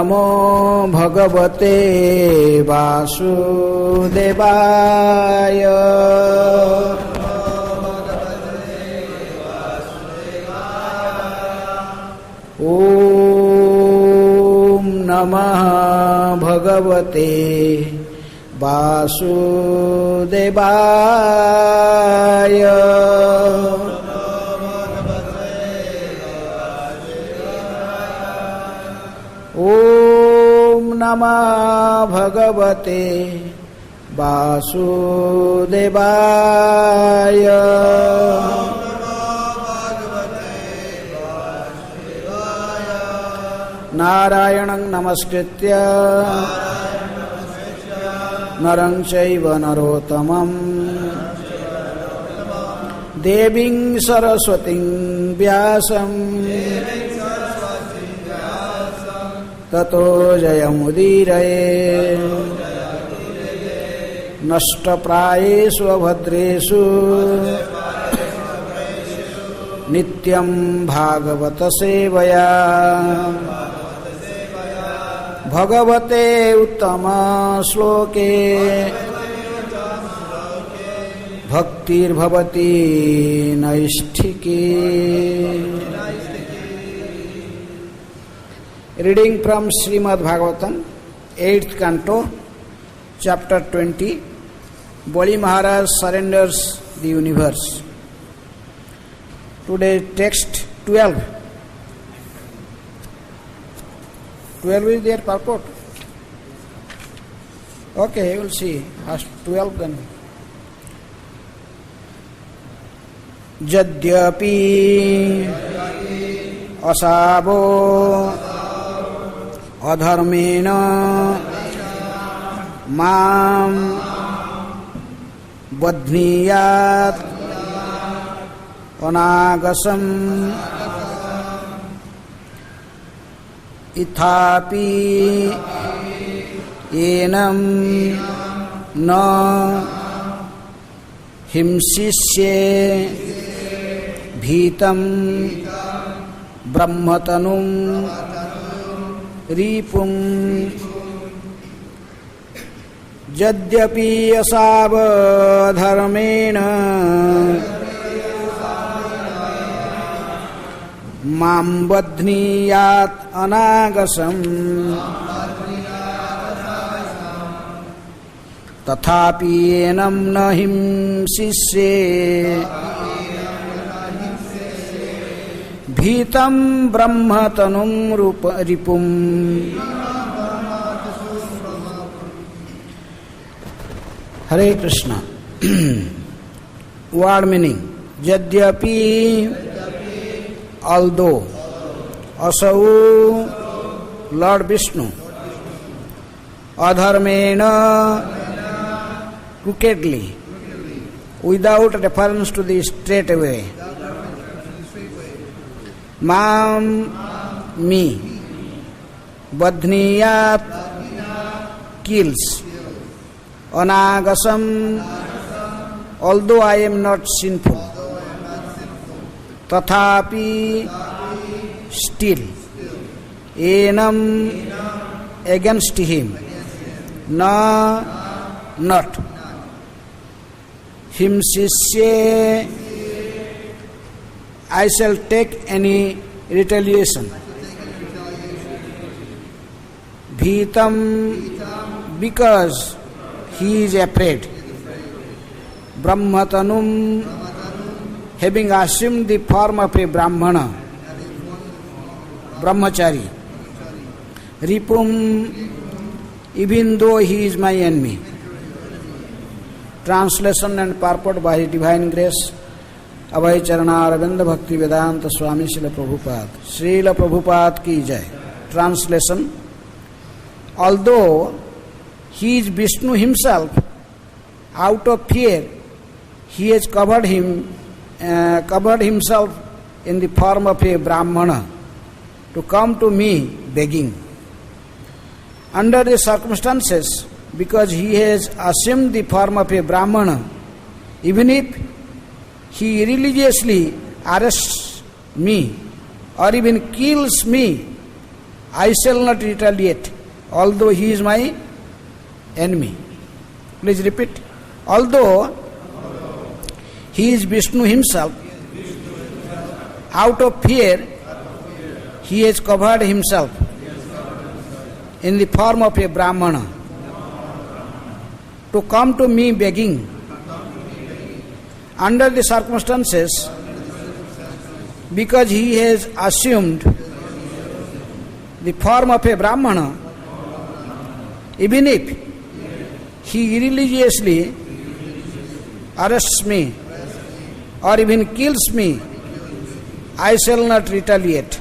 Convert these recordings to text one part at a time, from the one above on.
नमो भगवते वासुदेवाय। ओम नमः भगवते वासुदेवाय। ओम नमः भगवते वासुदेवाय। नारायणं नमस्कृत्य नरं चैव नरोत्तमं देवीं सरस्वतीं व्यासं ततो जयमुदीरये। नष्टप्रायेषु अभद्रेषु नित्यं भागवत सेवया भगवते उत्तम श्लोके भक्तिर्भवति नैष्ठिकी। Reading from Srimad Bhagavatam, 8th canto, chapter 20, Bali Maharaj surrenders the universe. Today's text 12. 12 is their purport. Okay, you will see. First 12 then. Jadyapi asavo adharmena mam badhniyat anagasam ithapi enam na himsisye bhitam brahmatanum ripum यद्यपि असावधर्मेण मां बध्नीयात् अनागसम् तथापि एनं न हिंसिष्ये भीतं ब्रह्मतनुं रिपुम्। Hare Krishna. Word meaning यद्यपि although असौ लॉर्ड विष्णु अधर्मेण crookedly without reference to the straight way mam me badhniyat kills anagasam although I am not sinful tathapi still enam against him na not himsisye I shall take any retaliation bhitam because he is afraid brahmatanum having assumed the form of a brahmana brahmachari ripum even though he is my enemy. Translation and purport by divine grace अभय चरणारविंद भक्ति वेदांत स्वामी श्रील प्रभुपाद। श्रील प्रभुपाद की जय। Translation: although he is Vishnu himself, out of fear he has covered himself in the form of a brahmana to come to me begging. Under the circumstances, because he has assumed the form of a brahmana, even if he religiously arrests me or even kills me, I shall not retaliate, although he is my enemy. Please repeat. Although he is Vishnu himself, out of fear, he has covered himself in the form of a Brahmana to come to me begging. Under the circumstances, because he has assumed the form of a Brahmana, even if he irreligiously arrests me or even kills me, I shall not retaliate,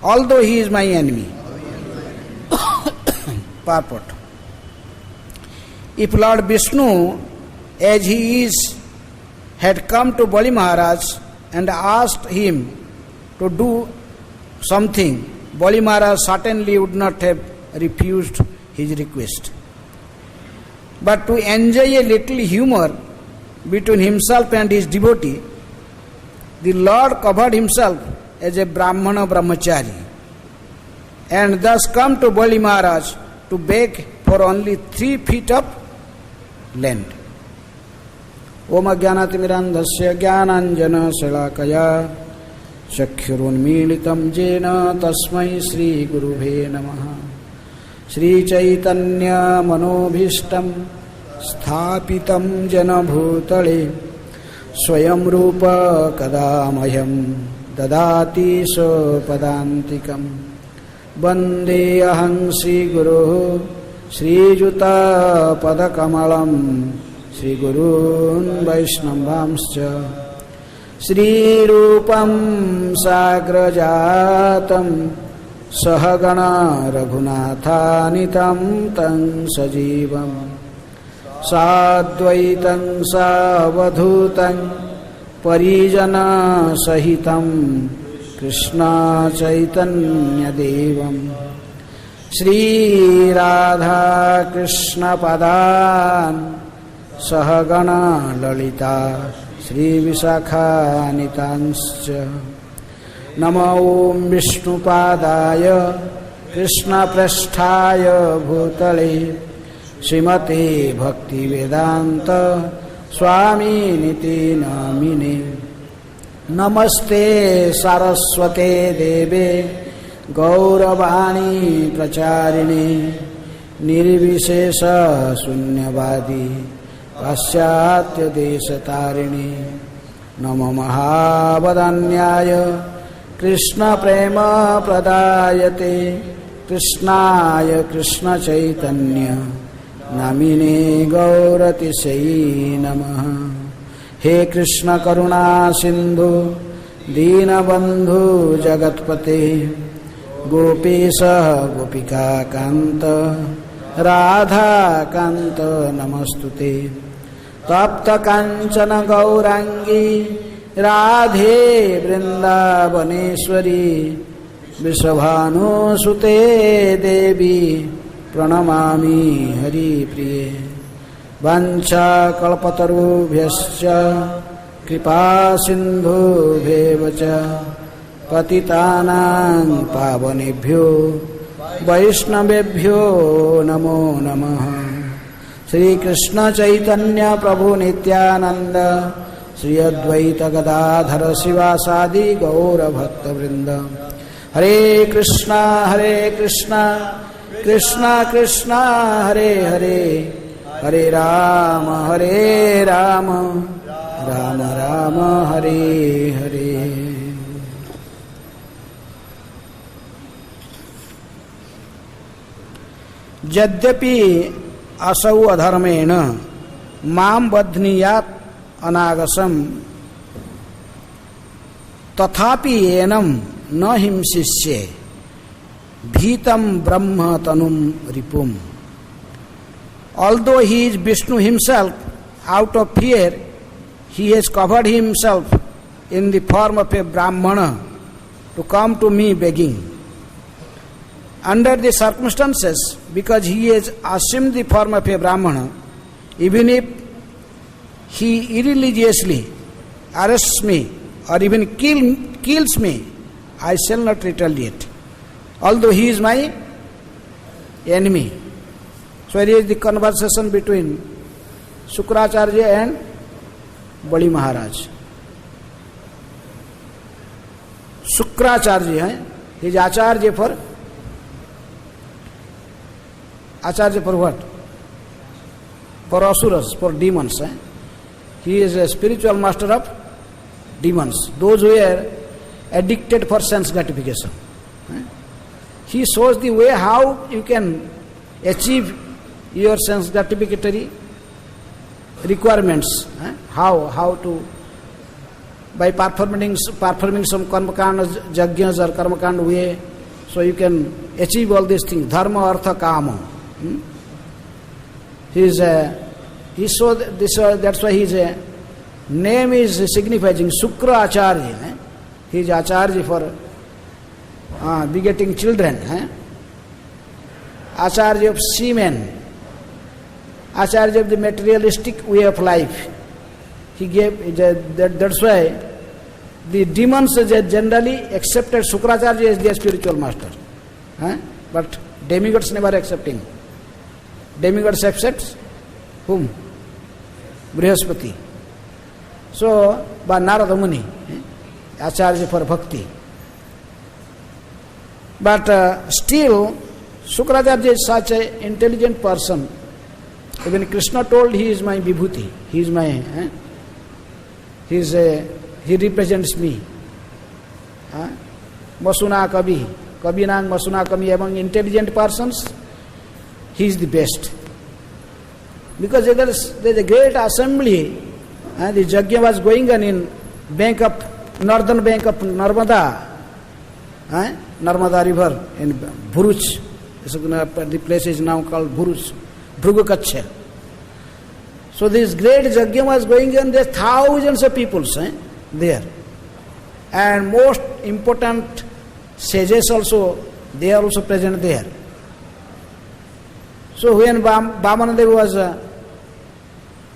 although he is my enemy. Purport. If Lord Vishnu, as he is, had come to Bali Maharaj and asked him to do something, Bali Maharaj certainly would not have refused his request. But to enjoy a little humor between himself and his devotee, the Lord covered himself as a Brahmana brahmachari and thus come to Bali Maharaj to beg for only 3 feet of land. Om Ajnanatirmirandhasya Jnananjana Shalakaya Chakshurunmilitam Jena Tasmai Shri Gurubhe Namaha. Shri Chaitanya Manobhishtam Sthapitam Jana Bhutale Swayam Rupa Kadamayam Dadati Sopadantikam Vande Aham Shri Guru Shri Juta Padakamalam Shri Gurun Vaishnavamscha Shri Rupam Sagrajatam Sahagana Raghunathanitam Tang Sajivam Sadvaitam Savadhutam Parijana Sahitam Krishna Chaitanya Devam Shri Radha Krishna Padan Sahagana Lalita Shri Visakha Nitanscha Nama Om Vishnu Padaya Krishna Prasthaya Bhutale Srimate Bhakti Vedanta Swami Niti Namine Namaste Saraswate Deve Gauravani Pracharine Nirvishesha Sunyavadi Pasyatya Desatarini Nama Mahavadanyaya Krishna Prema Pradayate Krishnaya Krishna Chaitanya Namine Gauratisai Namaha. He Krishna Karuna Sindhu Deenabandhu Jagatpate Gopesha Gopika Kanta Radha Kanta Namastute Tapta Kanchana Gaurangi Radhe Vrindavaneshwari Vishabhanu Sute Devi Pranamami Hari Priye Vancha Kalpatarubhyascha Kripa Sindhu Bhevacha Patitanang Pavanebhyo Vaishnavebhyo Namo Namaha. Shri Krishna Chaitanya Prabhu Nityananda Shri Advaita Gadadhara Sivasadi Gaura Bhakta Vrinda. Hare Krishna Krishna Krishna Hare Hare Hare Rama Rama Rama Hare Hare. यद्यपि असौ अधर्मेण माम बध्नीयात् अनागसम तथापि annum न हिंसिष्ये भीतम ब्रह्म तनुम रिपुम. Although he is Vishnu himself, out of fear he has covered himself in the form of a Brahmana to come to me begging. Under the circumstances, because he has assumed the form of a Brahmana, even if he irreligiously arrests me or even kills me, I shall not retaliate, although he is my enemy. So here is the conversation between Shukracharya and Bali Maharaj. Shukracharya, he is Acharya for what? For asuras, for demons. He is a spiritual master of demons, those who are addicted for sense gratification. He shows the way how you can achieve your sense gratificatory requirements. How to, by performing some karmakand, yajnas or karmakand way, so you can achieve all these things. Dharma, artha, kama. He saw this. That's why his name is signifying Shukra Acharya. He is Acharya for begetting children. Acharya of semen. Acharya of the materialistic way of life. He gave. That's why the demons generally accepted Shukracharya as their spiritual master. But demigods never accept him. Demigods accepts whom? Brihaspati. So, by Narada Muni, Acharya for bhakti. But still, Shukracharya is such an intelligent person. Even Krishna told he is my vibhuti, he is my, he represents me. Masuna Kavi, Kabinang Masuna Kavi, among intelligent persons, he is the best. Because there is a great assembly, the Yajna was going on in northern bank of Narmada, Narmada river in Bhuruch. The place is now called Bhuruch, Bhrugakacha. So this great Yajna was going on, there are thousands of people there. And most important sages also, they are also present there. So when Vamanadeva was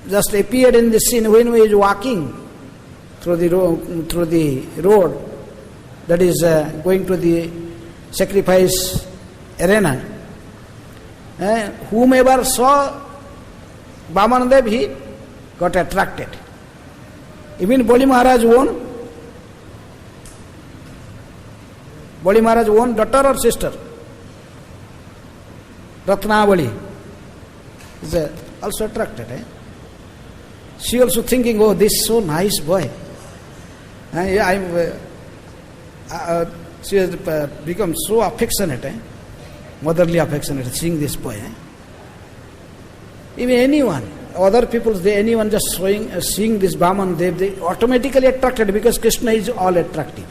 just appeared in the scene, when he was walking through the road that is going to the sacrifice arena, whomever saw Vamanadeva, he got attracted. Even Bali Maharaj own daughter or sister, Ratnavali, is also attracted. She also thinking, oh, this is so nice boy. She has become so affectionate, motherly affectionate, seeing this boy. Even anyone, other people, anyone just seeing this Vaman Dev, they automatically attracted, because Krishna is all attractive.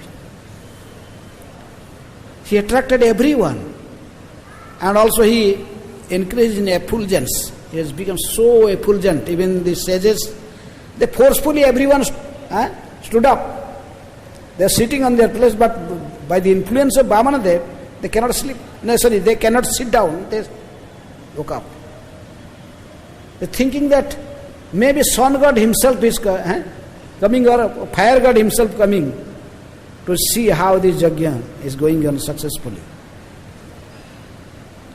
He attracted everyone. And also he increased in effulgence. He has become so effulgent. Even the sages, they forcefully, everyone stood up. They are sitting on their place, but by the influence of Vamanadev, they cannot sleep. No, sorry, they cannot sit down. They woke up. They are thinking that maybe sun god himself is coming, or fire god himself coming to see how this yajna is going on successfully.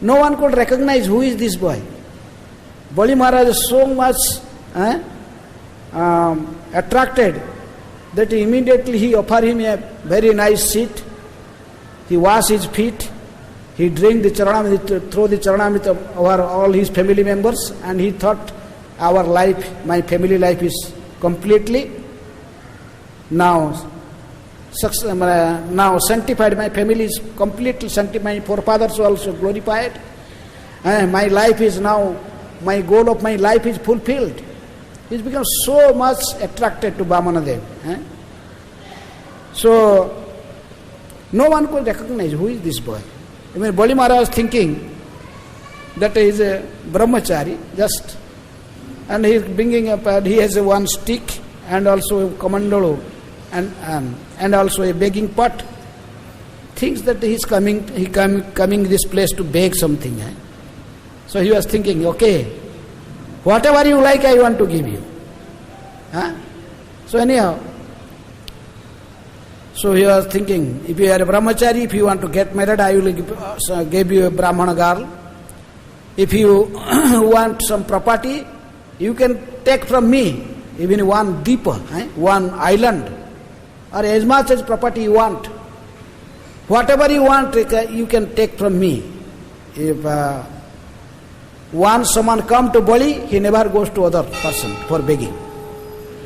No one could recognize who is this boy. Bali Maharaj is so much attracted that immediately he offered him a very nice seat. He washed his feet. He drank the charanamrita, threw the charanamrita over all his family members, and he thought, our life, my family life is completely now sanctified. My family is completely sanctified. My forefathers were also glorified. My life is now, my goal of my life is fulfilled. He's become so much attracted to Vamanadev. So, no one could recognize who is this boy. I mean, Bali Maharaj was thinking that he is a brahmachari, just, and he is bringing up, he has one stick and also a kamandalo and also a begging pot. Thinks that he is coming this place to beg something. So he was thinking, okay, whatever you like, I want to give you. So anyhow, So he was thinking, if you are a brahmachari, if you want to get married, I will give you a brahmana girl. If you want some property, you can take from me, even one deepa, one island, or as much as property you want. Whatever you want, you can take from me. If once someone come to Bali, he never goes to other person for begging.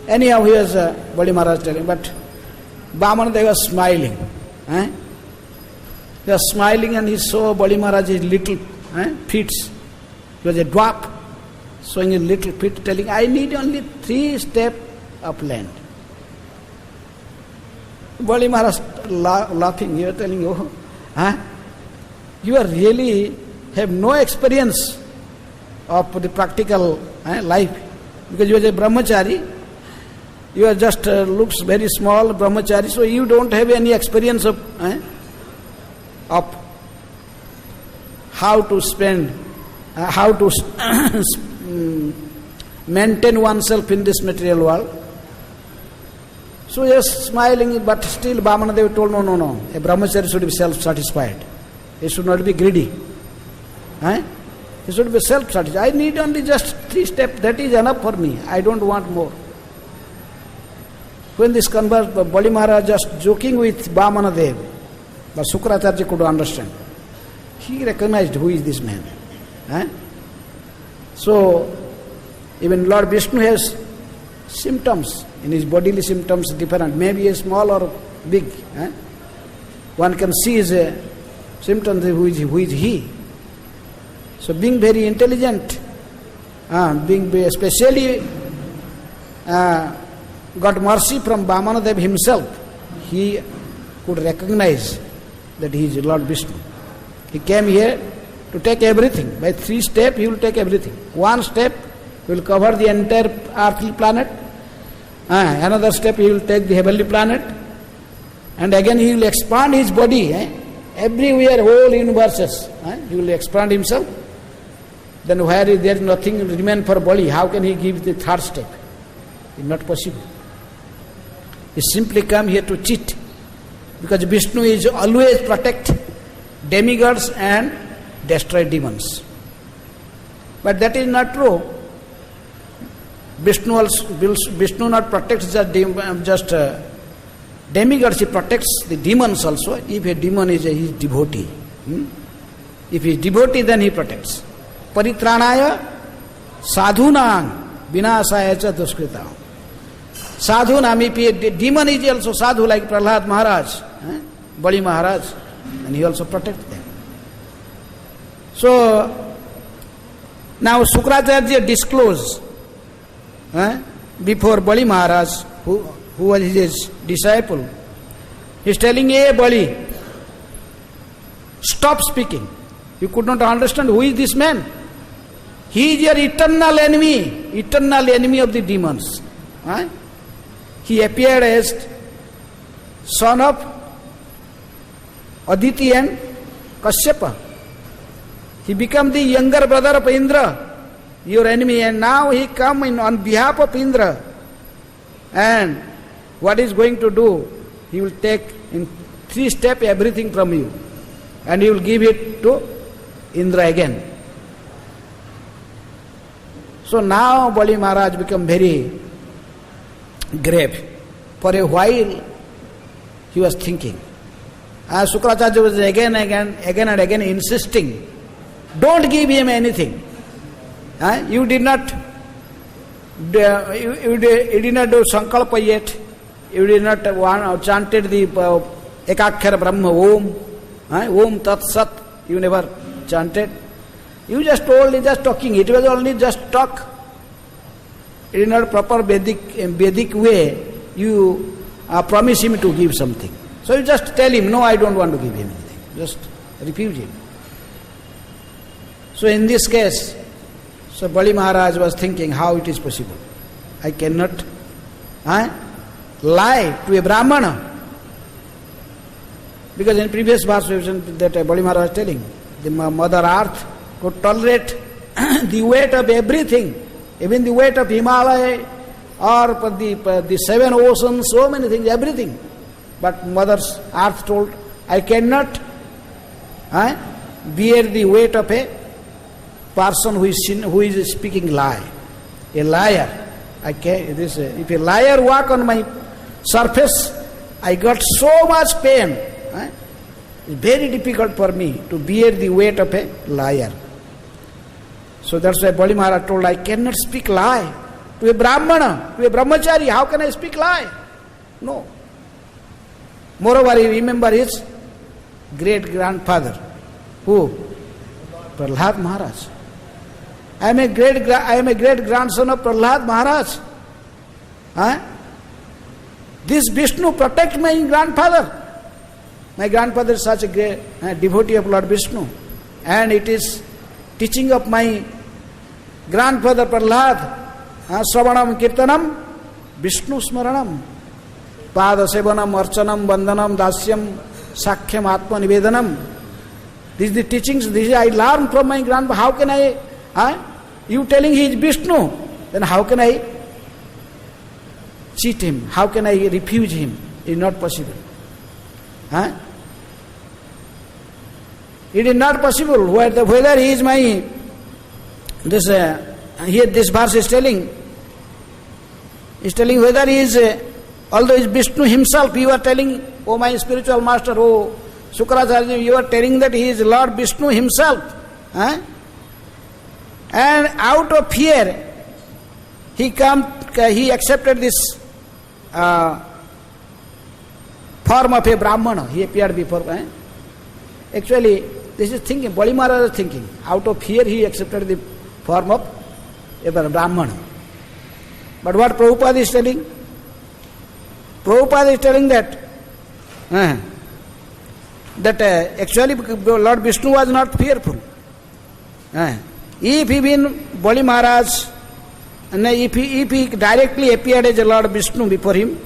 Anyhow, he was Bali Maharaj telling, but Vamanadeva was smiling. He was smiling and he saw Bali Maharaj's little feet. He was a dwarf, showing his little feet, telling, I need only 3 steps of land. Bali Maharaj laughing, he was telling, oh, you are really have no experience of the practical life, because you are a brahmachari. You are just looks very small brahmachari, so you don't have any experience of how to spend, how to maintain oneself in this material world. So he was smiling, but still Vamanadeva told, no, a brahmachari should be self-satisfied. He should not be greedy. He should be self-satisfied. I need only just 3 steps, that is enough for me. I don't want more. When this converse, Bali Maharaj just joking with Vamanadeva, but Sukracharya could understand. He recognized who is this man. So, even Lord Vishnu has symptoms, in his bodily symptoms different, maybe small or big. One can see his symptoms, who is he. So being very intelligent, being especially got mercy from Vamanadeva himself, he could recognize that he is Lord Vishnu. He came here to take everything. By 3 steps he will take everything. 1 step he will cover the entire earthly planet. Another step he will take the heavenly planet. And again he will expand his body. Everywhere, whole universes. He will expand himself. Then where there is nothing remain for Bali, how can he give the 3rd step? It is not possible. He simply come here to cheat. Because Vishnu is always protect demigods and destroy demons. But that is not true. Vishnu not protects just demigods, he protects the demons also. If a demon is his devotee. If he is devotee, then he protects. Paritranaya sadhunang vinasaya cha duskritam. Sadhunam, if a demon is also sadhu, like Prahlad Maharaj, Bali Maharaj, and he also protects them. So, now Sukracharya disclosed before Bali Maharaj, who was his disciple, he is telling, hey Bali, stop speaking. You could not understand who is this man. He is your eternal enemy of the demons. He appeared as son of Aditi and Kashyapa. He became the younger brother of Indra, your enemy, and now he come in on behalf of Indra. And what is going to do? He will take in 3 steps everything from you, and he will give it to Indra again. So now Bali Maharaj became very grave. For a while he was thinking. Sukracharya was again and again insisting, don't give him anything. You did not do Sankalpa yet. You did not chanted the Ekakkhara Brahma Om. Om Tat Sat. You never chanted. You just told, just talking. It was only just talk. In a proper Vedic way, you promise him to give something. So you just tell him, no, I don't want to give him anything. Just refuse him. So in this case, so Bali Maharaj was thinking how it is possible. I cannot lie to a Brahmana. Because in previous verse that Bali Maharaj was telling, the Mother Earth could tolerate the weight of everything, even the weight of Himalaya or the 7 oceans, so many things, everything. But Mother's Earth told, I cannot bear the weight of a person who is speaking lie. A liar. If a liar walk on my surface, I got so much pain. It's very difficult for me to bear the weight of a liar. So that's why Bali Maharaj told, I cannot speak lie. To a Brahmana, to a Brahmachari, how can I speak lie? No. Moreover, you remember his great-grandfather. Who? Prahlad Maharaj. I am a great-grandson of Prahlad Maharaj. This Vishnu protect my grandfather. My grandfather is such a great devotee of Lord Vishnu. And it is teaching of my grandfather Prahlad, Sravanam Kirtanam, Vishnu Smaranam, Pada Sevanam, Archanam, Bandhanam, Dasyam, Sakhyam, Atma Nivedanam. These are the teachings, this I learned from my grandfather. How can I, you telling he is Vishnu, then how can I cheat him? How can I refuse him? It is not possible. It is not possible. Whether he is my, here this verse is telling whether he is, although he is Vishnu himself, you are telling, oh my spiritual master, oh Shukracharya, you are telling that he is Lord Vishnu himself. And out of fear, he accepted this form of a Brahmana. He appeared before. Actually, this is thinking, Bali Maharaj is thinking. Out of fear, he accepted the form of a Brahmana. But what Prabhupada is telling? Prabhupada is telling that actually Lord Vishnu was not fearful. If he been Bali Maharaj, and if he directly appeared as a Lord Vishnu before him,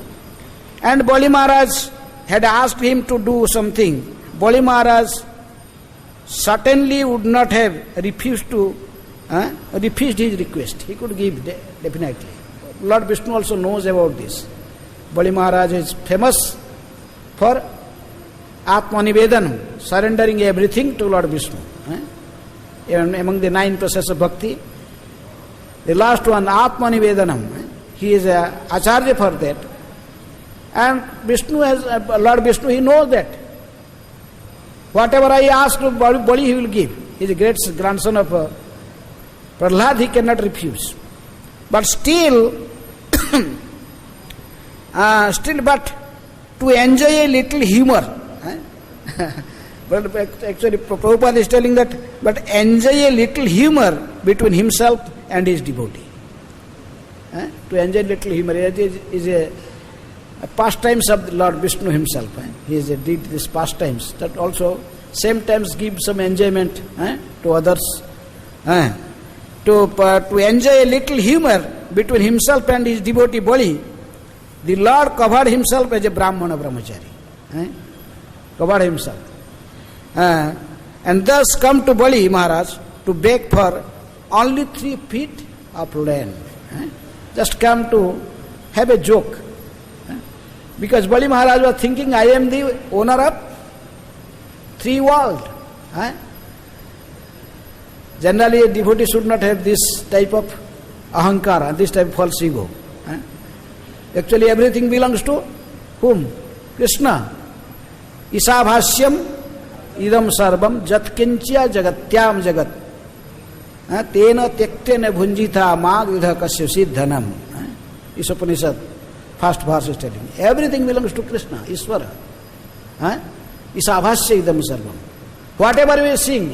and Bali Maharaj had asked him to do something, Bali Maharaj certainly would not have refused his request. He could give definitely. Lord Vishnu also knows about this. Bali Maharaj is famous for Atma Nivedanam, surrendering everything to Lord Vishnu. Among the 9 processes of bhakti, the last one, Atma Nivedanam, he is a Acharya for that. And Vishnu Lord Vishnu, he knows that. Whatever I ask to Bali, he will give. He is a great grandson of Prahlad, he cannot refuse. But still, but to enjoy a little humor. But actually, Prabhupada is telling that, but enjoy a little humor between himself and his devotee. To enjoy a little humor is a pastimes of the Lord Vishnu himself. He did these pastimes that also same times give some enjoyment to others. To enjoy a little humor between himself and his devotee Bali, the Lord covered himself as a Brahmana Brahmachari. Covered himself. And thus come to Bali Maharaj to beg for only 3 feet of land. Just come to have a joke. Because Bali Maharaj was thinking, I am the owner of 3 worlds. Generally, a devotee should not have this type of ahankara, this type of false ego. Actually, everything belongs to whom? Krishna. Isabhasyam idam sarvam jatkinchya jagatyam jagat. Tena tektena bhunjita magvidha kasya siddhanam. This Upanishad, first verse is telling. Everything belongs to Krishna, Isvara. Isabhasya idam sarvam. Whatever we sing,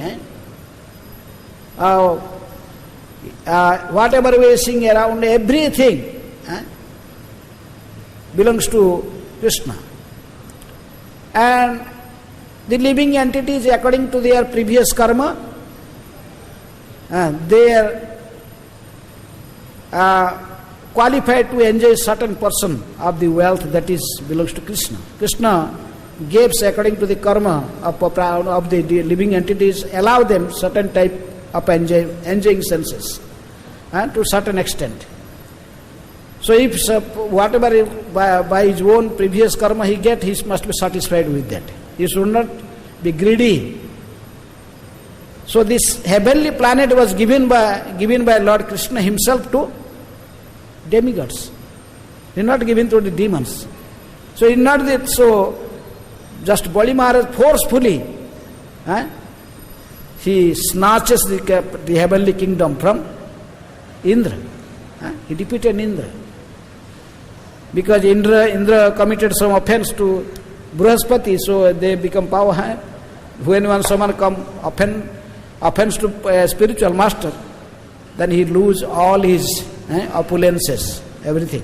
whatever we sing around, everything belongs to Krishna. And the living entities, according to their previous karma, they are qualified to enjoy certain portion of the wealth that belongs to Krishna. Krishna gives according to the karma of the living entities, allow them certain type of enjoying senses to certain extent. So if whatever by his own previous karma he get, he must be satisfied with that. He should not be greedy. So this heavenly planet was given by Lord Krishna himself to demigods. It is not given to the demons. So it is not that just Bali Maharaj forcefully he snatches the heavenly kingdom from Indra. He defeated Indra. Because Indra committed some offense to Brihaspati, so they become power. When someone offends to a spiritual master, then he lose all his opulences, everything.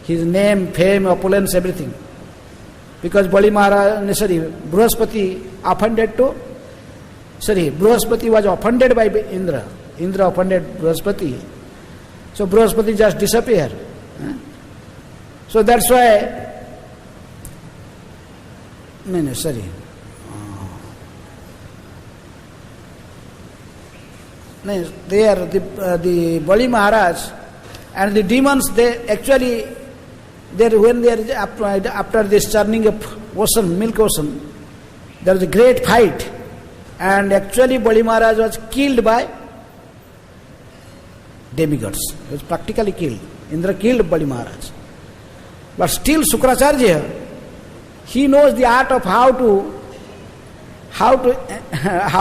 His name, fame, opulence, everything. Because Brihaspati was offended by Indra. Indra offended Brihaspati. So Brihaspati just disappeared. So that's why, there the Bali Maharaj and the demons, they actually, when they are after this churning of ocean, milk ocean, there was a great fight, and actually Bali Maharaj was killed by demigods. He was practically killed. Indra killed Bali Maharaj. But still Sukracharya, he knows the art of how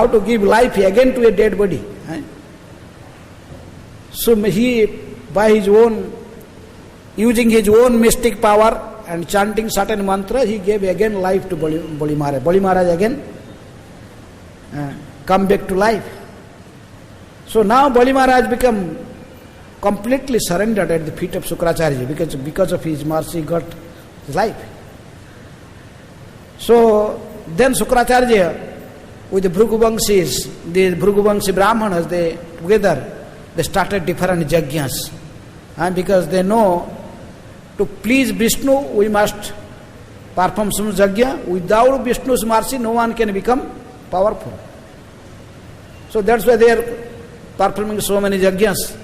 to give life again to a dead body. So he, by his own, using his own mystic power and chanting certain mantra, he gave again life to Bali Maharaj. Bali Maharaj again come back to life. So now Bali Maharaj become completely surrendered at the feet of Sukracharya because of his mercy he got his life. So then Sukracharya with the Bhruguvangshis, the Bhruguvangshi Brahmanas, they started different yajnas. And because they know to please Vishnu we must perform some yajna. Without Vishnu's mercy no one can become powerful. So that's why they are performing so many yajnas.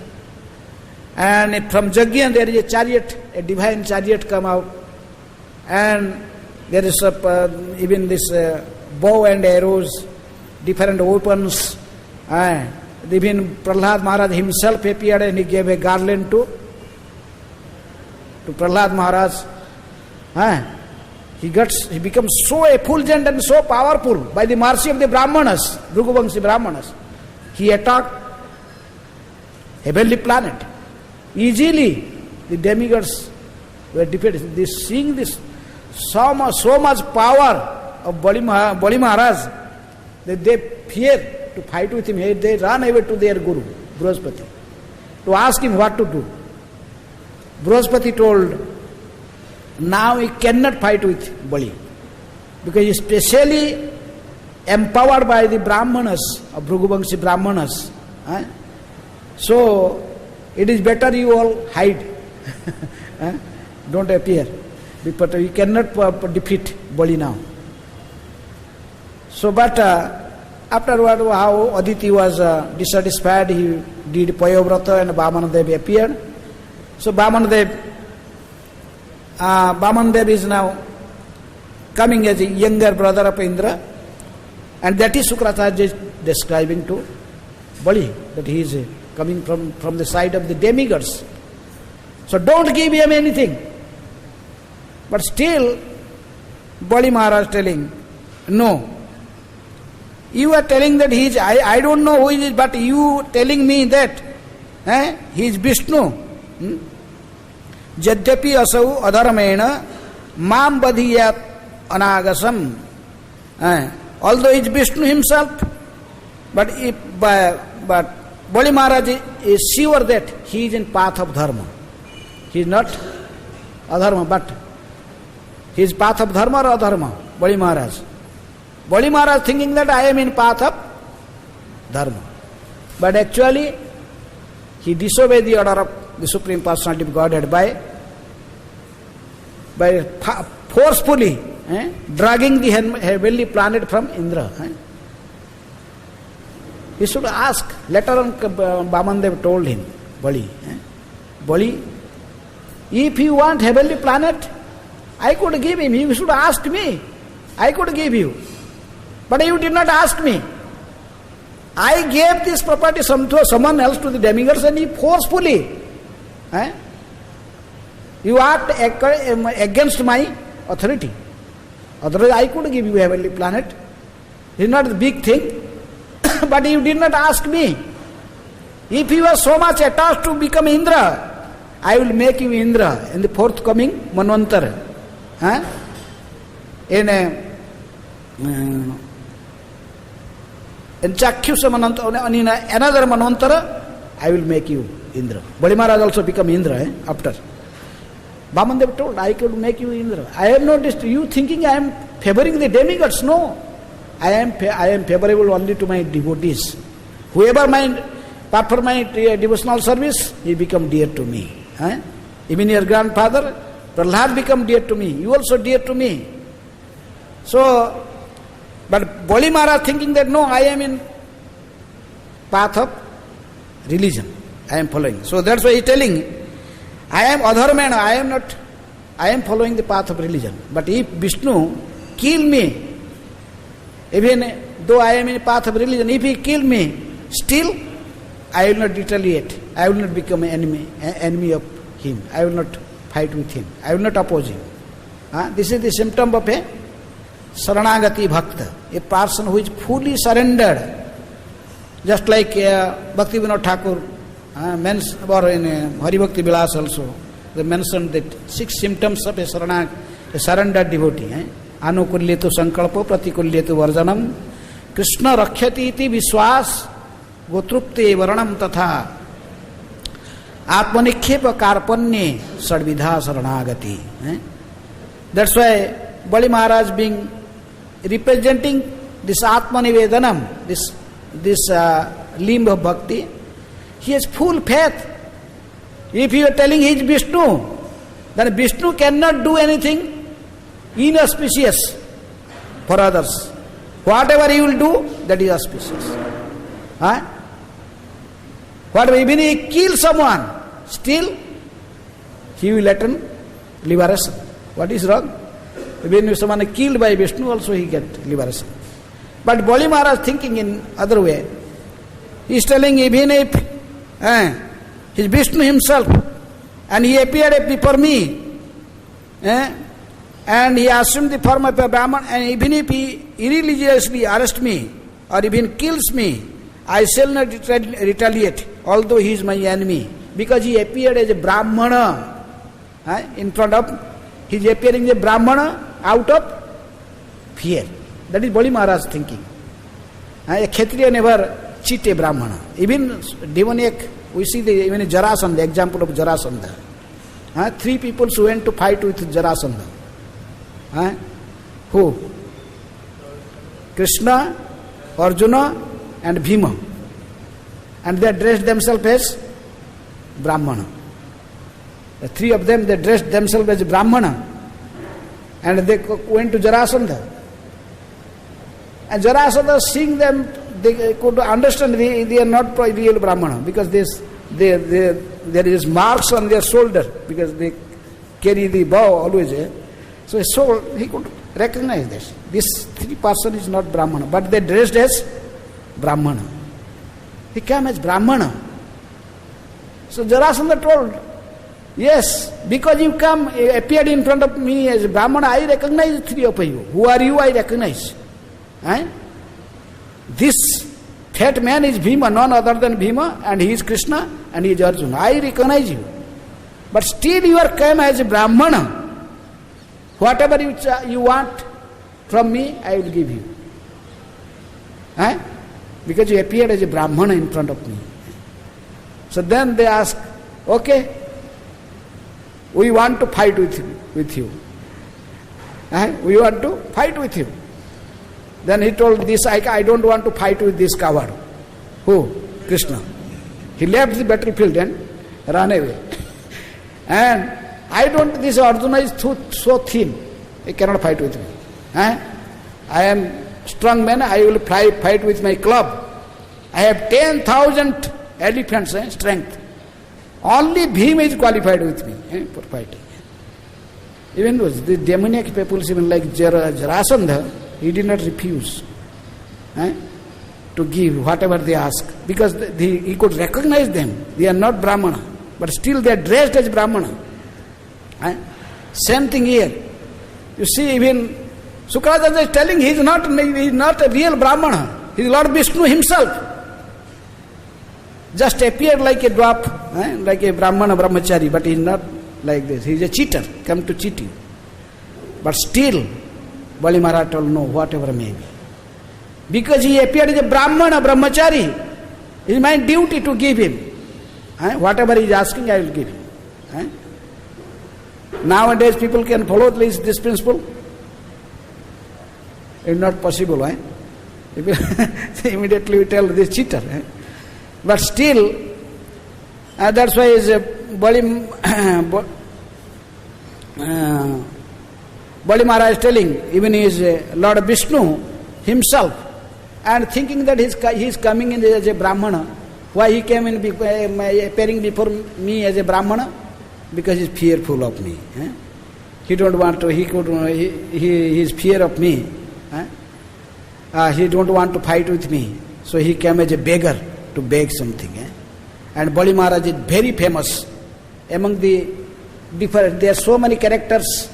And from yajna there is a chariot, a divine chariot come out. And there is even this bow and arrows, different weapons. Even Prahlad Maharaj himself appeared and he gave a garland to Prahlad Maharaj. He becomes so effulgent and so powerful by the mercy of the Brahmanas, Bhruguvangshi Brahmanas. He attacked heavenly planet. Easily the demigods were defeated. Seeing this so much power of Bali Maharaj, that they fear to fight with him. They ran away to their Guru, Brihaspati, to ask him what to do. Brihaspati told, now he cannot fight with Bali, because he is specially empowered by the Brahmanas, of Bhruguvangshi Brahmanas. So it is better you all hide. Don't appear. But you cannot defeat Bali now. So but afterward, how Aditi was dissatisfied, he did Payavrata and Vamanadev appeared. So Vamanadev is now coming as a younger brother of Indra, and that is Sukracharya is describing to Bali, that he is coming from the side of the demigods. So don't give him anything. But still, Bali Maharaj telling, no. You are telling that he is, I don't know who he is, but you telling me that he is Vishnu. Jadyapi asau adharmena mam badhiyat anagasam. Although he is Vishnu himself, but Bali Maharaj is sure that he is in path of dharma. He is not adharma, but he is path of dharma or adharma, Bali Maharaj. Bali Maharaj thinking that I am in path of dharma. But actually, he disobeyed the order of the Supreme Personality of Godhead by forcefully dragging the heavenly planet from Indra. He should ask. Later on, Vamanadev told him, Bali, If you want heavenly planet, I could give him. You should ask me. I could give you. But you did not ask me. I gave this property to someone else, to the demigods, and he forcefully. You act against my authority. Otherwise, I could give you a heavenly planet. It is not a big thing. But you did not ask me. If you are so much attached to become Indra, I will make you Indra in the forthcoming Manvantara. In Chakyusa Manvantara, in another Manvantara, I will make you Indra. Bali Maharaj also become Indra after. Vamandev told, I could make you Indra. I have noticed you thinking I am favoring the demigods. No. I am favorable only to my devotees. Whoever perform my devotional service, he become dear to me. Even your grandfather, Prahlad become dear to me. You also dear to me. So, but Bali Maharaj thinking that no, I am in path of religion. I am following. So that's why he is telling, I am adharmana, I am following the path of religion. But if Vishnu kill me, even though I am in the path of religion, if he kill me, still I will not retaliate. I will not become an enemy of him. I will not fight with him. I will not oppose him. This is the symptom of a Saranagati Bhakta, a person who is fully surrendered. Just like Bhakti Vinod Thakur or in Hari Bhakti Vilas also, they mentioned that 6 symptoms of a surrendered devotee. Anukulyetu sankalpo pratikulyetu varjanam Krishna rakhyati iti vishwas gotrupte varanam tatha atmanikhepa karpanye sadvidha saranagati. That's why Bali Maharaj being representing this Atmanivedanam, this limb of bhakti, he has full faith. If you are telling he is Vishnu, then Vishnu cannot do anything inauspicious for others. Whatever he will do, that is auspicious. Whatever, even he kills someone, still he will attain liberation. What is wrong? Even if someone is killed by Vishnu, also he get liberation. But Bali Maharaj thinking in other way. He is telling, even if he is Vishnu himself, and he appeared before me, and he assumed the form of a Brahman, and even if he irreligiously arrests me, or even kills me, I shall not retaliate, although he is my enemy, because he appeared as a Brahmana in front of, he is appearing as a Brahmana out of fear. That is Bali Maharaj thinking. A Kshatriya never cheat a Brahmana. Even demoniac, we see even Jarasandha, the example of Jarasandha. 3 people who went to fight with Jarasandha. Who? Krishna, Arjuna and Bhima. And they dressed themselves as Brahmana. The 3 of them, they dressed themselves as Brahmana. And they went to Jarasandha. And Jarasandha, seeing them, they could understand they are not real Brahmana, because there is marks on their shoulder, because they carry the bow always. So he could recognize this. This 3 person is not Brahmana, but they dressed as Brahmana. He came as Brahmana. So Jarasandha told, yes, because you appeared in front of me as Brahmana, I recognize 3 of you. Who are you? I recognize. This fat man is Bhima, none other than Bhima, and he is Krishna, and he is Arjuna. I recognize you. But still you are come as a Brahmana. Whatever you want from me, I will give you. Because you appeared as a Brahmana in front of me. So then they ask, okay, we want to fight with you. We want to fight with you. Then he told this, I don't want to fight with this coward. Who? Krishna. He left the battlefield and ran away. And this Arjuna is so thin, he cannot fight with me. I am strong man, I will fight with my club. I have 10,000 elephants strength. Only Bhima is qualified with me for fighting. Even those the demoniac people, even like Jarasandha, he did not refuse to give whatever they ask, because he could recognize them. They are not Brahmana, but still they are dressed as Brahmana. Same thing here. You see, even Sukracharya is telling he is not a real Brahmana. He is Lord Vishnu himself. Just appeared like a dwarf, like a Brahmana brahmachari, but he is not like this. He is a cheater, come to cheat you. But still, Bali Maharaj told no, whatever may be. Because he appeared as a Brahmana brahmachari, it is my duty to give him. Whatever he is asking, I will give him. Nowadays people can follow this principle. It is not possible. Immediately we tell this cheater. But still, that's why Bali Maharaj is telling, even he is Lord Vishnu himself, and thinking that he is coming in as a Brahmana. Why he came in appearing before me as a Brahmana? Because he is fearful of me. He don't want to. He is fear of me. He don't want to fight with me. So he came as a beggar to beg something. And Bali Maharaj is very famous among the different. There are so many characters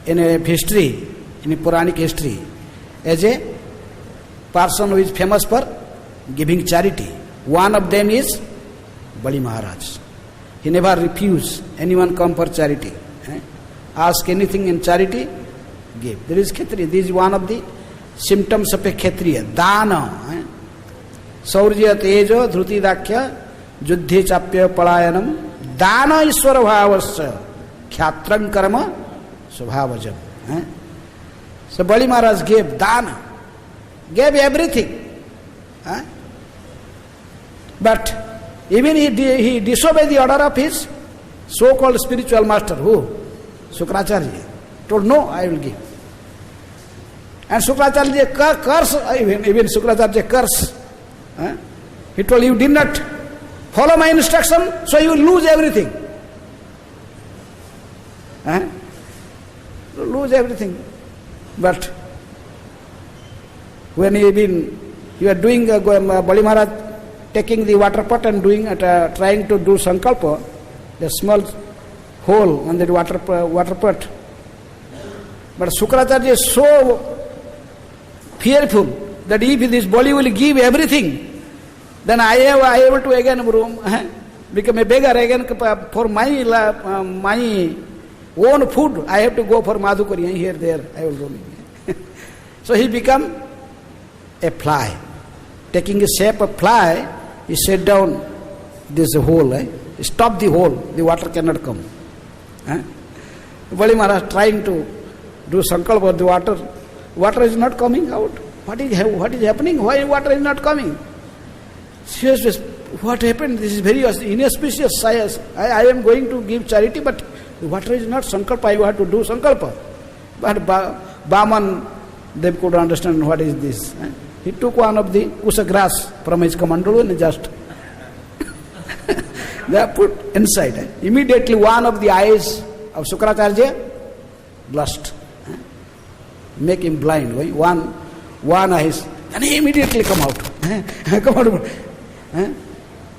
in a history, in a Puranic history, as a person who is famous for giving charity. One of them is Bali Maharaj. He never refused anyone come for charity. Ask anything in charity, give. There is Kshatriya. This is one of the symptoms of a Kshatriya. Dana. Saurya tejo dhruti dakya juddhe chapya palayanam dana iswara bhavasya khyatram karma subhavajam. So Bali Maharaj gave dana, gave everything. But even he disobeyed the order of his so-called spiritual master. Who? Sukracharya. Told, no, I will give. And Sukracharya curse, even Sukracharya curse. He told, you did not follow my instruction, so you will lose everything. Lose everything. But when you are doing Bali Maharaj taking the water pot and trying to do sankalpa, the small hole on the water pot. But Sukracharya is so fearful that if this body will give everything, then I am able to again become a beggar again for my own food. I have to go for Madhukari here, there. I will go. So he become a fly. Taking a shape of fly, he set down this hole. Stop the hole, the water cannot come. Bali Maharaj trying to do sankalpa, the water is not coming out. What is happening? Why water is not coming? Seriously, what happened? This is very inauspicious science. I am going to give charity, but the water is not sankalpa. I have to do sankalpa. But Baman, they could understand what is this. He took one of the kusa grass from his kamandalu and just they are put inside. Immediately one of the eyes of Sukracharya blast. Make him blind. One eyes. And he immediately come out. Come out. Then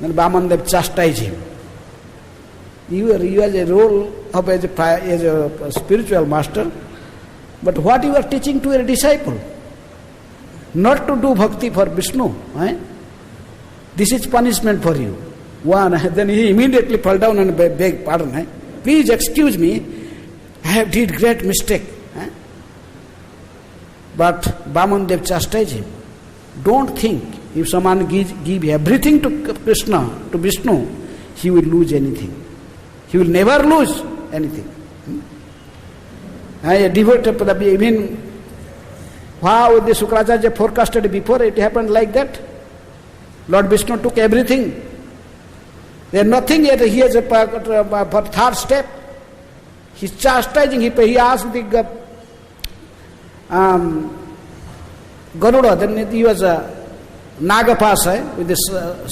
Bamandev chastised him. You have a role of as a spiritual master, but what you are teaching to a disciple? Not to do bhakti for Vishnu. This is punishment for you. Then he immediately fell down and begged pardon. Please excuse me, I have did great mistake. But Bamandev chastised him. Don't think if someone give everything to Krishna, to Vishnu, he will lose anything. He will never lose anything. I devoted to the even how the Sukracharya forecasted before, it happened like that. Lord Vishnu took everything. There is nothing yet. He has for third step. He is chastising. He asked the Garuda, then he was a Nagapasa with this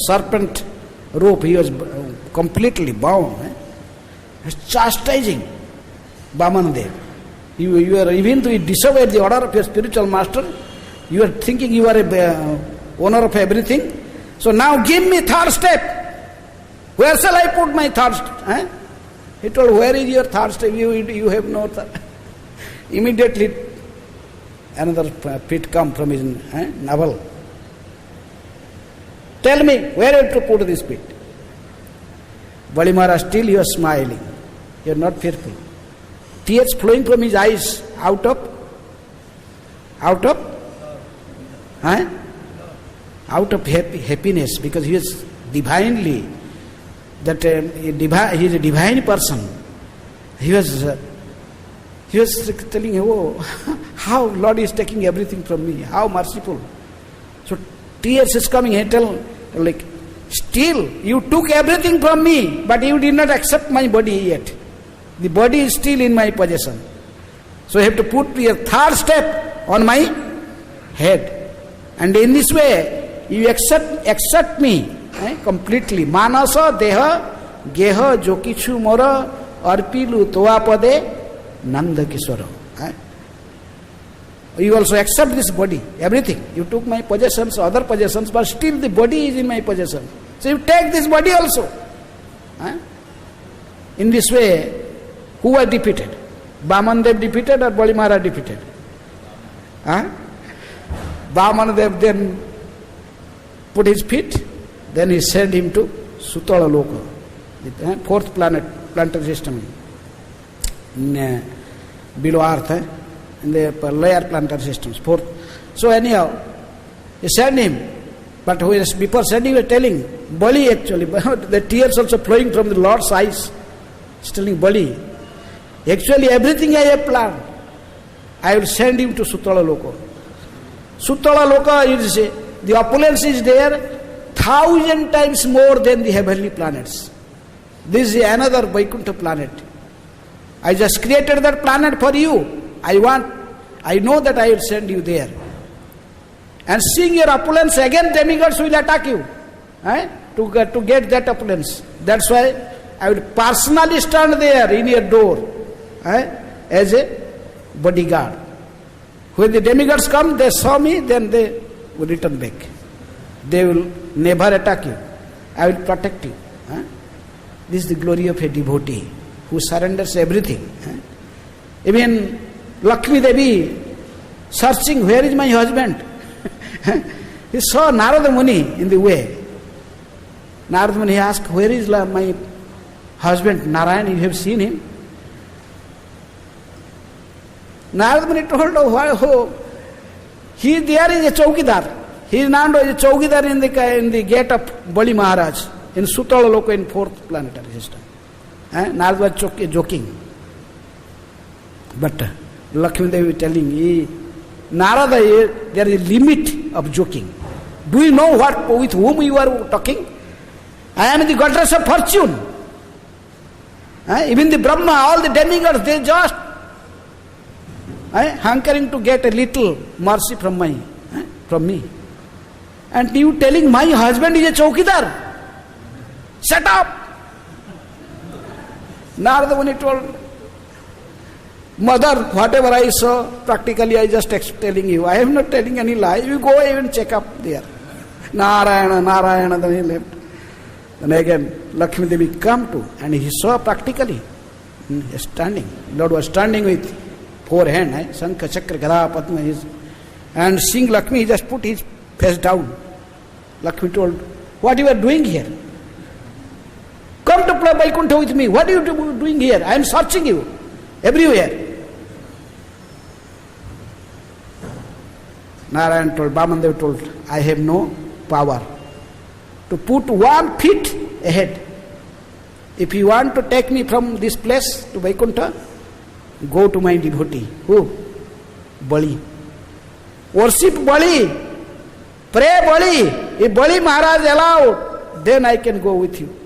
serpent rope. He was completely bound. Chastising Vamandev. You are, even though you disobeyed the order of your spiritual master, you are thinking you are a owner of everything. So now give me third step. Where shall I put my third step? He told, where is your third step? You have no third. Immediately another pit come from his navel. Tell me, where I have to put this pit? Bali Maharaj, still you are smiling. You are not fearful. Tears flowing from his eyes out of happiness, because he is divinely, he is a divine person. He was telling, oh, how Lord is taking everything from me, how merciful. So tears is coming. He tell, like, still you took everything from me, but you did not accept my body yet. The body is still in my possession. So you have to put your third step on my head. And in this way, you accept me completely. Manasa deha geha jokichu mora arpilu toapade nanda kiswara. You also accept this body, everything. You took my possessions, other possessions, but still the body is in my possession. So you take this body also. In this way, who was defeated? Vamandev defeated or Bali Maharaj defeated? Vamandev then put his feet, then he sent him to Sutala Loka, the fourth planetary system, below Earth, in the lower planetary systems. Fourth. So anyhow, he sent him, but before sending, he was telling, Bali actually, the tears also flowing from the Lord's eyes, he's telling Bali, actually everything I have planned, I will send him to Sutala Loka. Sutala Loka is, the opulence is there 1,000 times more than the heavenly planets. This is another Vaikuntha planet. I just created that planet for you. I know that I will send you there. And seeing your opulence, again demigods will attack you to get that opulence. That's why I will personally stand there in your door as a bodyguard. When the demigods come, they saw me, then they will return back. They will never attack you. I will protect you. This is the glory of a devotee who surrenders everything. Even Lakshmi Devi searching, where is my husband? He saw Narada Muni in the way. Narada Muni asked, where is my husband Narayan? You have seen him? Narada Muni told, he there is a Chaukidar. He is now a Chaukidar in the gate of Bali Maharaj in Sutala Loka in fourth planetary system. Narada was joking. But Lakshmi Devi telling, Narada, there is a limit of joking. Do you know with whom you are talking? I am the goddess of fortune. Even the Brahma, all the demigods, they just hankering to get a little mercy from me. And you telling my husband is a Chaukidar? Shut up! Narada Muni told, Mother, whatever I saw, practically I just telling you. I am not telling any lie. You go and check up there. Narayana, then he left. Then again, Lakshmi Devi come to, and he saw practically, standing. Lord was standing with four hands, Sankha, Chakra, Gada, Padma, and seeing Lakshmi, he just put his face down. Lakshmi told, what you are doing here? Come to Vaikuntha with me. What are you doing here? I am searching you everywhere. Narayan told, Vamandev told, I have no power to put 1 feet ahead. If you want to take me from this place to Vaikuntha, go to my devotee. Who? Bali. Worship Bali. Pray Bali. If Bali Maharaj allowed, then I can go with you.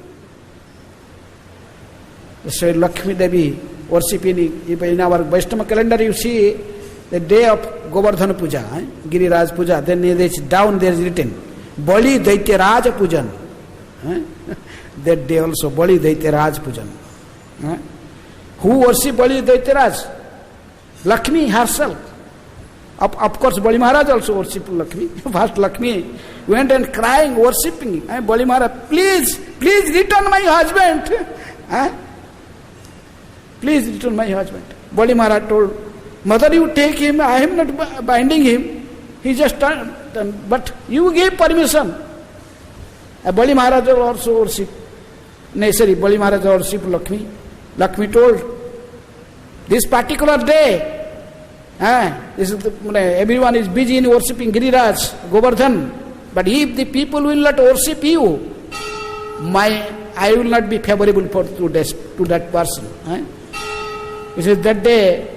So Lakshmi Devi worshiping, in our Vaishnava calendar you see the day of Govardhana Puja, Giriraj Puja, then there is down there is written, Bali Daitya Raja Pujan. That day also, Bali Daityaraj Pujan. Who worship Bali Daityaraj? Lakshmi herself. Of course, Bali Maharaj also worshipped Lakshmi. First Lakshmi went and crying, worshipping. Bali Maharaj, please return my husband. Please return my husband. Bali Maharaj told, Mother, you take him, I am not binding him. He just turned, but you gave permission. Bali Maharaj also worshipped. Bali Maharaj worshipped Lakshmi. Lakshmi told, this particular day, everyone is busy in worshipping Giriraj, Govardhan. But if the people will not worship you, I will not be favorable to that person. He says that day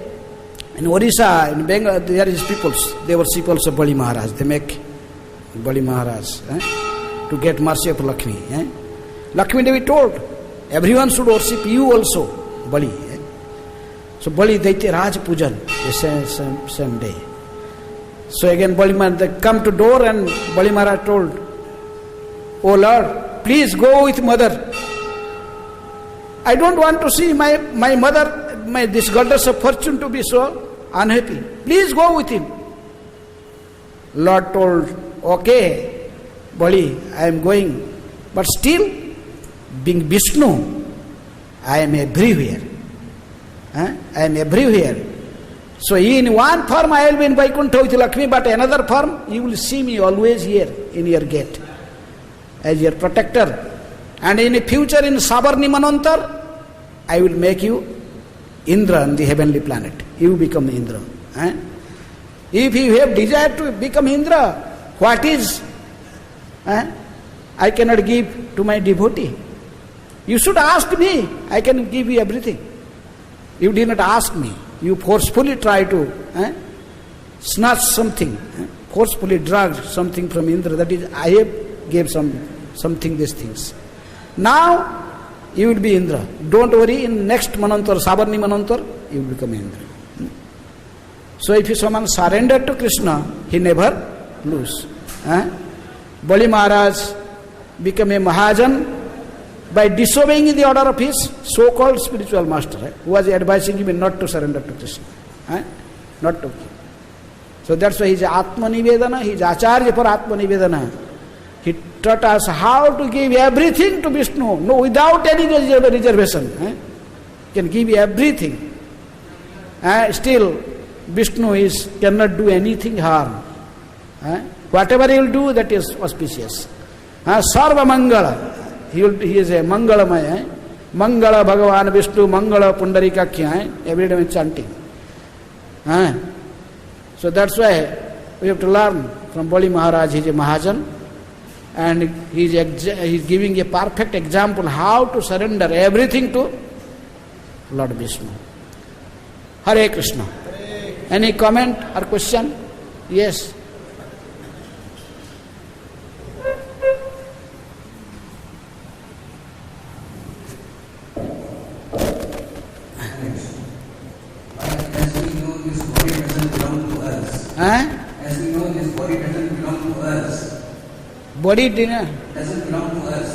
in Orissa, in Bengal, there is peoples. They worship also Bali Maharaj. They make Bali Maharaj to get mercy of Lakshmi. Lakshmi Devi told, everyone should worship you also, Bali. So Bali Daityaraj Pujan, the same day. So again Bali Maharaj, they come to door and Bali Maharaj told, Oh Lord, please go with mother. I don't want to see my mother, this goddess of fortune to be so unhappy. Please go with him. Lord told, okay, Bali, I am going. But still, being Vishnu, I am everywhere. I am everywhere. So in one form I will be in Vaikuntha with Lakshmi, but another form you will see me always here in your gate as your protector. And in the future in Sabarni Manvantar, I will make you Indra on the heavenly planet. You become Indra. If you have desire to become Indra, what is? I cannot give to my devotee. You should ask me. I can give you everything. You did not ask me. You forcefully try to snatch something, forcefully drag something from Indra. That is, I have gave something these things. Now you will be Indra. Don't worry, in next Manvantar, Sabarni Manvantar, you will become Indra. So if someone surrender to Krishna, he never lose. Bali Maharaj became a Mahajan by disobeying the order of his so-called spiritual master, who was advising him not to surrender to Krishna. Not to. So that's why he is Atma Nivedana, he is Acharya for Atma Nivedana. He taught us how to give everything to Vishnu, no, without any reservation. He can give everything. Still, Vishnu cannot do anything harm. Whatever he will do, that is auspicious. Sarva Mangala. He is a Mangalamaya. Mangala Bhagavan Vishnu, Mangala Pundarikakhya. Every day chanting. So that's why we have to learn from Bali Maharaj. He is a Mahajan. And he is giving a perfect example how to surrender everything to Lord Vishnu. Hare Krishna. Any comment or question? Yes. As we know, this body doesn't belong to us. Body doesn't belong to us.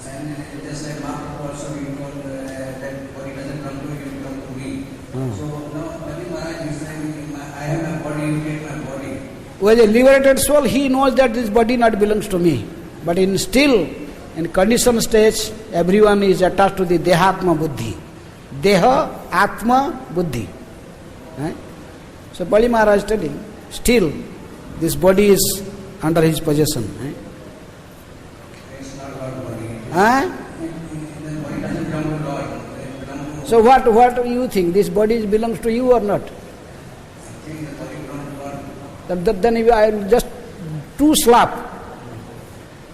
And just like Mahaprabhu also, we know that body doesn't belong to you, it belongs to me. So now, Bali Maharaj is saying, I have my body, you take my body. Well, a liberated soul, he knows that this body not belongs to me. But in conditioned stage, everyone is attached to the Dehatma Buddhi. Deha, Atma, Buddhi. So Bali Maharaj telling, still this body is under his possession. It's not about body. The body doesn't belong to Lord. So what do you think? This body belongs to you or not? I think the body belongs to Lord. Then if I will just two slap,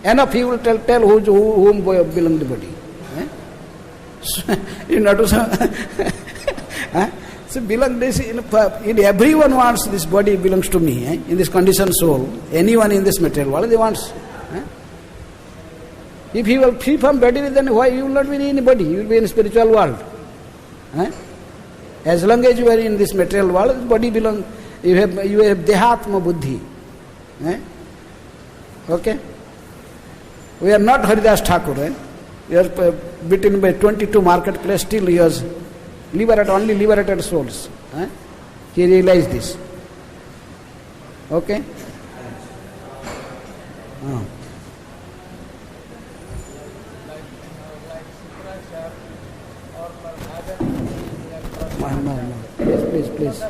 enough he will tell whom belong the body. You know, so belong this in everyone wants this body belongs to me. In this conditioned soul, anyone in this material world, they wants. If he will free from body, then why you will not be in any body? You will be in the spiritual world. As long as you are in this material world, this body belongs. You have Dehatma Buddhi. Okay. We are not Haridas Thakur. We are beaten by 22 marketplace, still he was only liberated souls. He realized this. Okay? No. Please.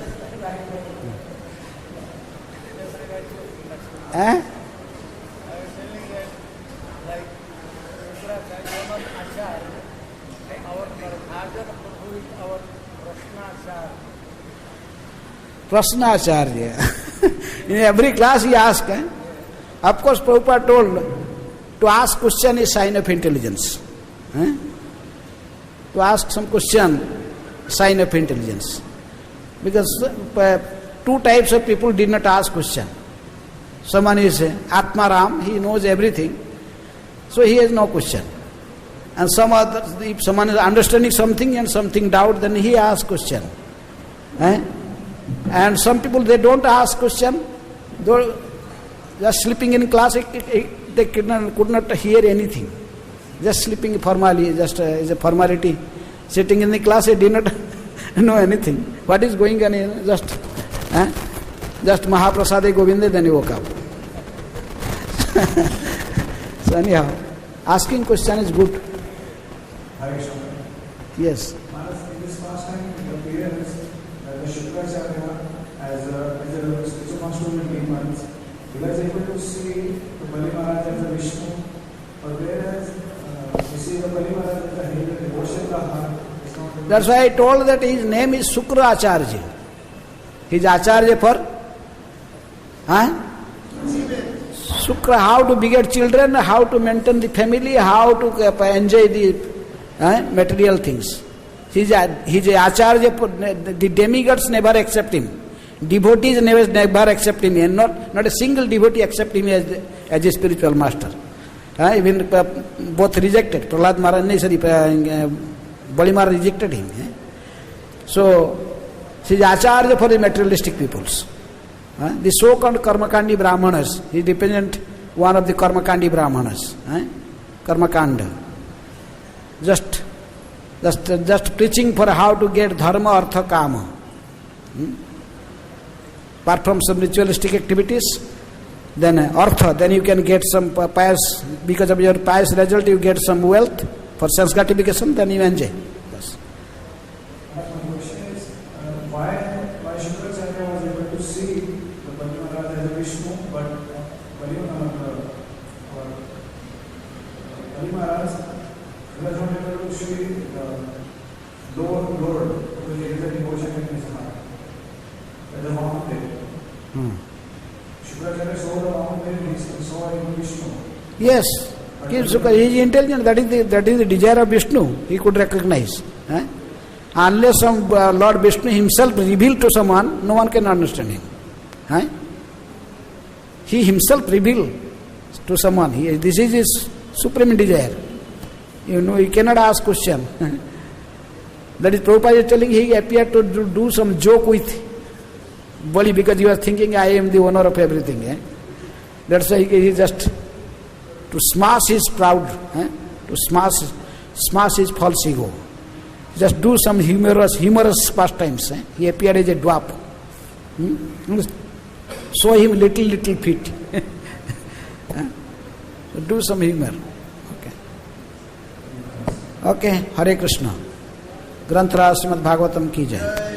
Prashnacharya. In every class he asked. Of course, Prabhupada told to ask question is sign of intelligence. To ask some question, sign of intelligence. Because two types of people did not ask question. Someone is Atmaram, he knows everything, so he has no question. And some other, if someone is understanding something and something doubt, then he asks question. And some people, they don't ask question, though just sleeping in class, they could not hear anything. Just sleeping formally, just is a formality. Sitting in the class, they did not know anything. What is going on here? Just Mahaprasade Govinda, then he woke up. So anyhow, asking question is good. Yes. In this past time, the parents, the Shukracharya, as a spiritual master in 8 months, he was able to see the Bali Maharaj as a Vishnu, but whereas we see the Bali Maharaj as a devotion of the heart. That's why I told that his name is Sukracharya. His Acharya for Sukra, how to beget children, how to maintain the family, how to enjoy the material things. He's a Acharya, the demigods never accept him. Devotees never accept him. And not a single devotee accept him as a spiritual master. Even both rejected. Prahlad Maharaj, Bali Maharaj rejected him. So, he is Acharya for the materialistic peoples. The so-called Karmakandi Brahmanas, he represents one of the Karmakandi Brahmanas. Karmakanda. Just preaching for how to get dharma, artha, kama. Apart from some ritualistic activities, then artha, then you can get some pious, because of your pious result you get some wealth for sense gratification, then you enjoy. Yes. My question is, why Shukracharya was able to see the Bali Maharaj as a Vishnu, but Bali Maharaj was not able to see the Lord, because there is a devotion in his heart. As a mountain. Shukracharya saw the mountain, he saw in Vishnu. Yes. He is intelligent, that is the desire of Vishnu, he could recognize. Unless some Lord Vishnu himself revealed to someone, no one can understand him. He himself revealed to someone, this is his supreme desire. He cannot ask question. That is Prabhupada is telling, he appeared to do some joke with Bali because he was thinking, I am the owner of everything. That's why he just to smash his proud, to smash his false ego. Just do some humorous pastimes. He appeared as a dwarf. Show him little feet. Do some humor. Okay, Hare Krishna. Granthra Srimad Bhagavatam ki jai.